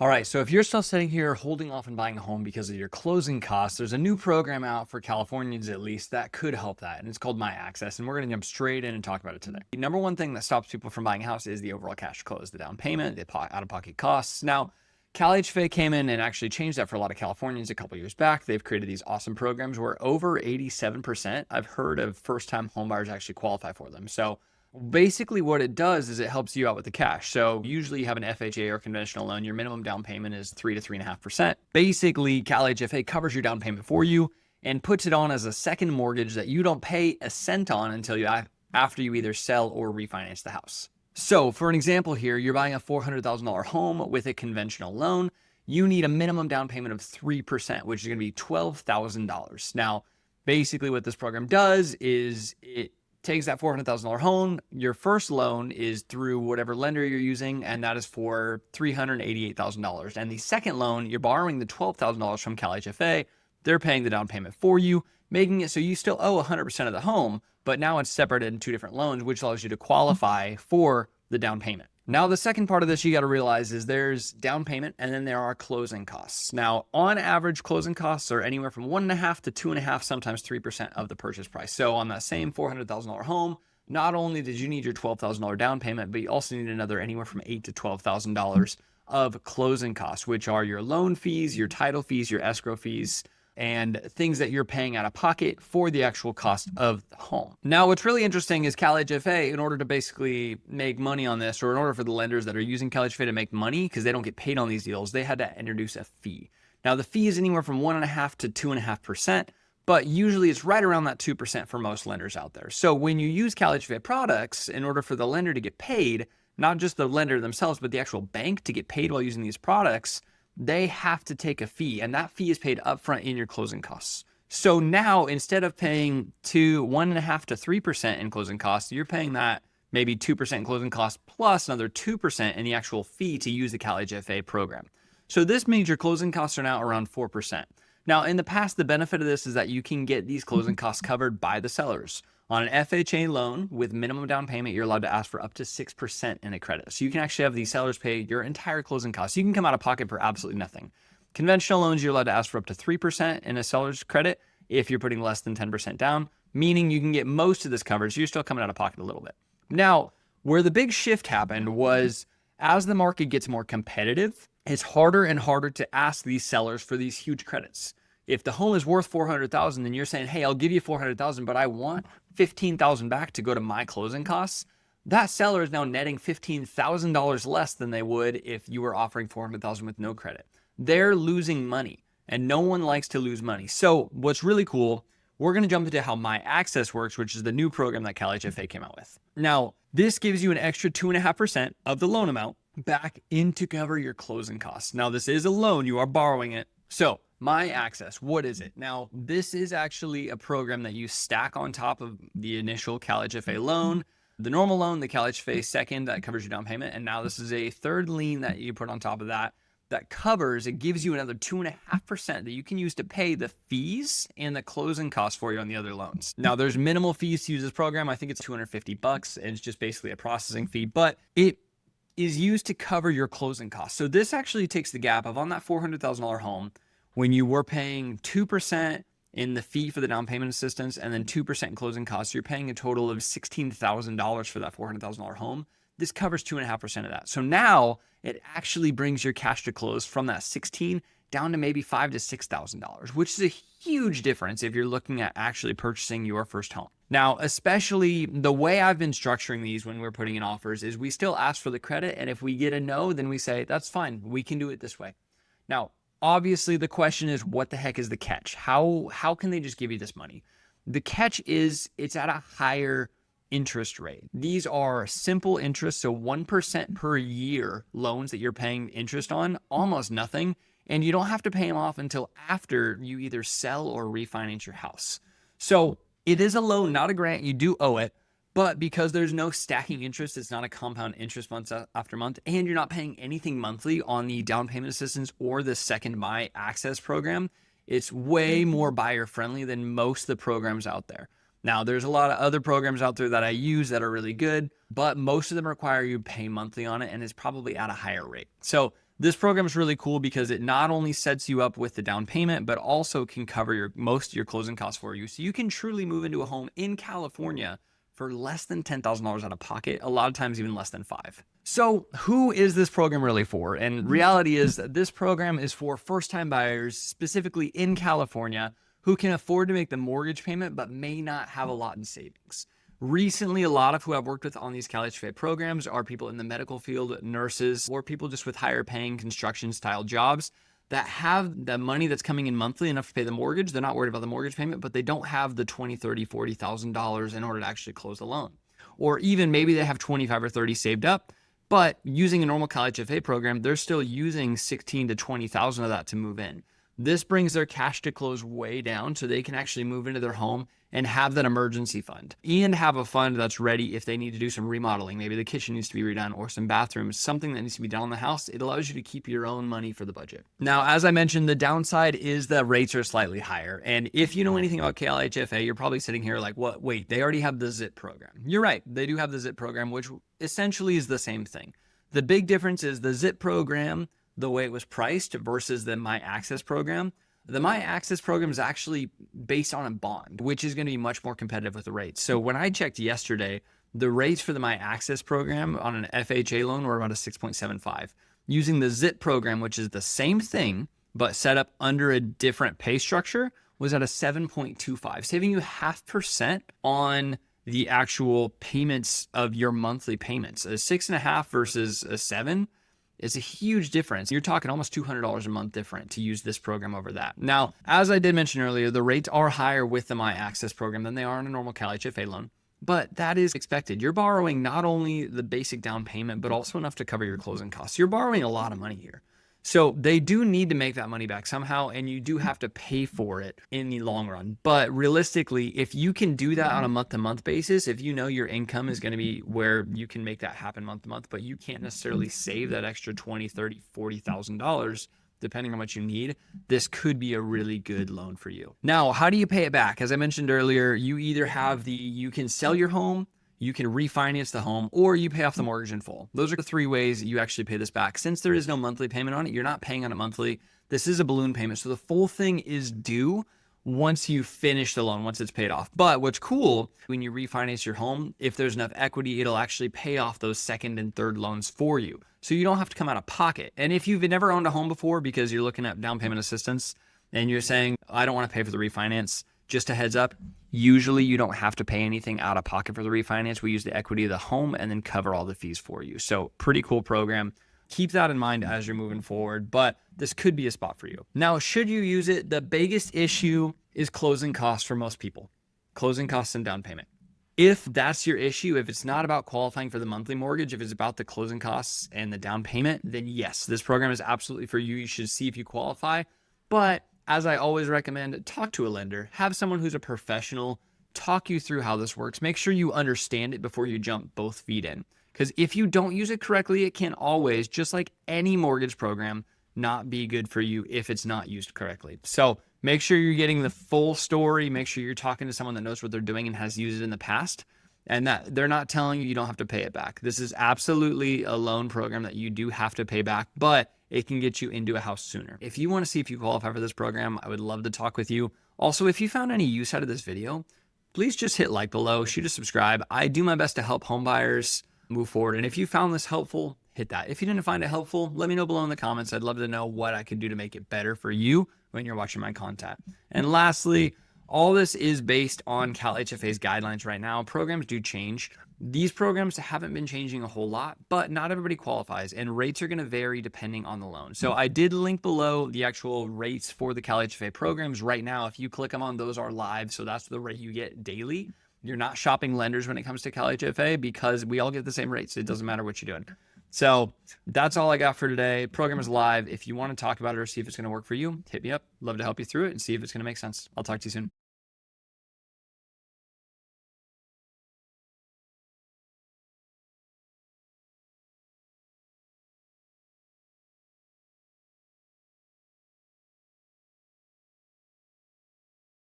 All right, so if you're still sitting here holding off on buying a home because of your closing costs, there's a new program out for Californians at least that could help that, and it's called MyAccess, and we're going to jump straight in and talk about it today. The number one thing that stops people from buying a house is the overall cash to close, the down payment, the out-of-pocket costs. Now, Cal-HFA came in and actually changed that for a lot of Californians a couple years back. They've created these awesome programs where over 87% I've heard of first-time homebuyers actually qualify for them. So basically what it does is it helps you out with the cash. So usually you have an FHA or conventional loan, your minimum down payment is 3 to 3.5%. Basically, Cal-HFA covers your down payment for you and puts it on as a second mortgage that you don't pay a cent on until after you either sell or refinance the house. So for an example here, you're buying a $400,000 home with a conventional loan. You need a minimum down payment of 3%, which is going to be $12,000. Now, basically what this program does is it takes that $400,000 home. Your first loan is through whatever lender you're using, and that is for $388,000. And the second loan, you're borrowing the $12,000 from Cal-HFA. They're paying the down payment for you, making it so you still owe 100% of the home, but now it's separated in two different loans, which allows you to qualify for the down payment. Now, the second part of this you got to realize is there's down payment and then there are closing costs. Now, on average, closing costs are anywhere from 1.5 to 2.5, sometimes 3% of the purchase price. So on that same $400,000 home, not only did you need your $12,000 down payment, but you also need another anywhere from $8,000 to $12,000 of closing costs, which are your loan fees, your title fees, your escrow fees, and things that you're paying out of pocket for the actual cost of the home. Now, what's really interesting is Cal-HFA, in order to basically make money on this, or in order for the lenders that are using Cal-HFA to make money, because they don't get paid on these deals, they had to introduce a fee. Now, the fee is anywhere from 1.5 to 2.5%, but usually it's right around that 2% for most lenders out there. So when you use Cal-HFA products, in order for the lender to get paid, not just the lender themselves, but the actual bank to get paid while using these products, they have to take a fee, and that fee is paid upfront in your closing costs. So now, instead of paying 1.5 to 3% in closing costs, you're paying that maybe 2% in closing costs plus another 2% in the actual fee to use the Cal-HFA program. So this means your closing costs are now around 4%. Now, in the past, the benefit of this is that you can get these closing costs covered by the sellers. On an FHA loan with minimum down payment, you're allowed to ask for up to 6% in a credit. So you can actually have these sellers pay your entire closing costs. You can come out of pocket for absolutely nothing. Conventional loans, you're allowed to ask for up to 3% in a seller's credit if you're putting less than 10% down, meaning you can get most of this coverage. So you're still coming out of pocket a little bit. Now, where the big shift happened was as the market gets more competitive, it's harder and harder to ask these sellers for these huge credits. If the home is worth $400,000 and you're saying, hey, I'll give you $400,000, but I want $15,000 back to go to my closing costs, that seller is now netting $15,000 less than they would if you were offering $400,000 with no credit. They're losing money, and no one likes to lose money. So what's really cool, we're going to jump into how MyAccess works, which is the new program that Cal-HFA came out with. Now, this gives you an extra 2.5% of the loan amount back in to cover your closing costs. Now, this is a loan. You are borrowing it. So MyAccess, what is it? Now, this is actually a program that you stack on top of the initial Cal-HFA loan, the normal loan, the Cal-HFA second that covers your down payment. And now this is a third lien that you put on top of that covers, it gives you another 2.5% that you can use to pay the fees and the closing costs for you on the other loans. Now, there's minimal fees to use this program. I think it's $250 and it's just basically a processing fee, but it is used to cover your closing costs. So this actually takes the gap of on that $400,000 home, when you were paying 2% in the fee for the down payment assistance and then 2% in closing costs, you're paying a total of $16,000 for that $400,000 home. This covers 2.5% of that. So now it actually brings your cash to close from that 16 down to maybe $5,000 to $6,000, which is a huge difference if you're looking at actually purchasing your first home. Now, especially the way I've been structuring these when we're putting in offers is we still ask for the credit. And if we get a no, then we say, that's fine. We can do it this way. Now, obviously, the question is, what the heck is the catch? How can they just give you this money? The catch is it's at a higher interest rate. These are simple interest, so 1% per year loans that you're paying interest on, almost nothing, and you don't have to pay them off until after you either sell or refinance your house. So it is a loan, not a grant. You do owe it, but because there's no stacking interest, it's not a compound interest month after month, and you're not paying anything monthly on the down payment assistance or the second MyAccess program, it's way more buyer friendly than most of the programs out there. Now, there's a lot of other programs out there that I use that are really good, but most of them require you to pay monthly on it, and it's probably at a higher rate. So This program is really cool because it not only sets you up with the down payment, but also can cover most of your closing costs for you. So you can truly move into a home in California for less than $10,000 out of pocket, a lot of times even less than $5,000. So who is this program really for? And reality is that this program is for first-time buyers, specifically in California, who can afford to make the mortgage payment, but may not have a lot in savings. Recently, a lot of who I've worked with on these CalHFA programs are people in the medical field, nurses, or people just with higher paying construction style jobs that have the money that's coming in monthly enough to pay the mortgage. They're not worried about the mortgage payment, but they don't have the $20,000, $30,000, $40,000 in order to actually close the loan. Or even maybe they have 25 or 30 saved up, but using a normal CalHFA program, they're still using 16 to 20,000 of that to move in. This brings their cash to close way down so they can actually move into their home and have that emergency fund and have a fund that's ready if they need to do some remodeling. Maybe the kitchen needs to be redone or some bathrooms, something that needs to be done in the house. It allows you to keep your own money for the budget. Now, as I mentioned, the downside is that rates are slightly higher. And if you know anything about CalHFA, you're probably sitting here like, what? Wait, they already have the ZIP program. You're right. They do have the ZIP program, which essentially is the same thing. The big difference is the ZIP program, the way it was priced versus the MyAccess program. The MyAccess program is actually based on a bond, which is going to be much more competitive with the rates. So when I checked yesterday, the rates for the MyAccess program on an FHA loan were about a 6.75. Using the ZIP program, which is the same thing, but set up under a different pay structure, was at a 7.25, saving you 0.5% on the actual payments of your monthly payments. A 6.5 versus a 7 is a huge difference. You're talking almost $200 a month different to use this program over that. Now, as I did mention earlier, the rates are higher with the MyAccess program than they are on a normal CalHFA loan, but that is expected. You're borrowing not only the basic down payment, but also enough to cover your closing costs. You're borrowing a lot of money here. So they do need to make that money back somehow, and you do have to pay for it in the long run. But realistically, if you can do that on a month-to-month basis, if you know your income is going to be where you can make that happen month-to-month, but you can't necessarily save that extra $20,000, $30,000, $40,000, depending on what you need, this could be a really good loan for you. Now, how do you pay it back? As I mentioned earlier, you either have you can sell your home, you can refinance the home, or you pay off the mortgage in full. Those are the three ways that you actually pay this back. Since there is no monthly payment on it, you're not paying on it monthly. This is a balloon payment. So the full thing is due once you finish the loan, once it's paid off. But what's cool, when you refinance your home, if there's enough equity, it'll actually pay off those second and third loans for you. So you don't have to come out of pocket. And if you've never owned a home before because you're looking at down payment assistance and you're saying, I don't want to pay for the refinance, just a heads up, usually you don't have to pay anything out of pocket for the refinance. We use the equity of the home and then cover all the fees for you. So pretty cool program. Keep that in mind as you're moving forward, but this could be a spot for you. Now, should you use it? The biggest issue is closing costs for most people. Closing costs and down payment. If that's your issue, if it's not about qualifying for the monthly mortgage, if it's about the closing costs and the down payment, then yes, this program is absolutely for you. You should see if you qualify. But as I always recommend, talk to a lender. Have someone who's a professional talk you through how this works. Make sure you understand it before you jump both feet in. Because if you don't use it correctly, it can always, just like any mortgage program, not be good for you if it's not used correctly. So make sure you're getting the full story. Make sure you're talking to someone that knows what they're doing and has used it in the past, and that they're not telling you don't have to pay it back. This is absolutely a loan program that you do have to pay back, but it can get you into a house sooner. If you want to see if you qualify for this program, I would love to talk with you. Also, if you found any use out of this video, please just hit like below, shoot a subscribe. I do my best to help home buyers move forward. And if you found this helpful, hit that. If you didn't find it helpful, let me know below in the comments. I'd love to know what I could do to make it better for you when you're watching my content. And lastly, all this is based on Cal-HFA's guidelines right now. Programs do change. These programs haven't been changing a whole lot, but not everybody qualifies, and rates are going to vary depending on the loan. So I did link below the actual rates for the Cal-HFA programs right now. If you click them on, those are live. So that's the rate you get daily. You're not shopping lenders when it comes to Cal-HFA because we all get the same rates. It doesn't matter what you're doing. So that's all I got for today. Program is live. If you want to talk about it or see if it's going to work for you, hit me up. Love to help you through it and see if it's going to make sense. I'll talk to you soon.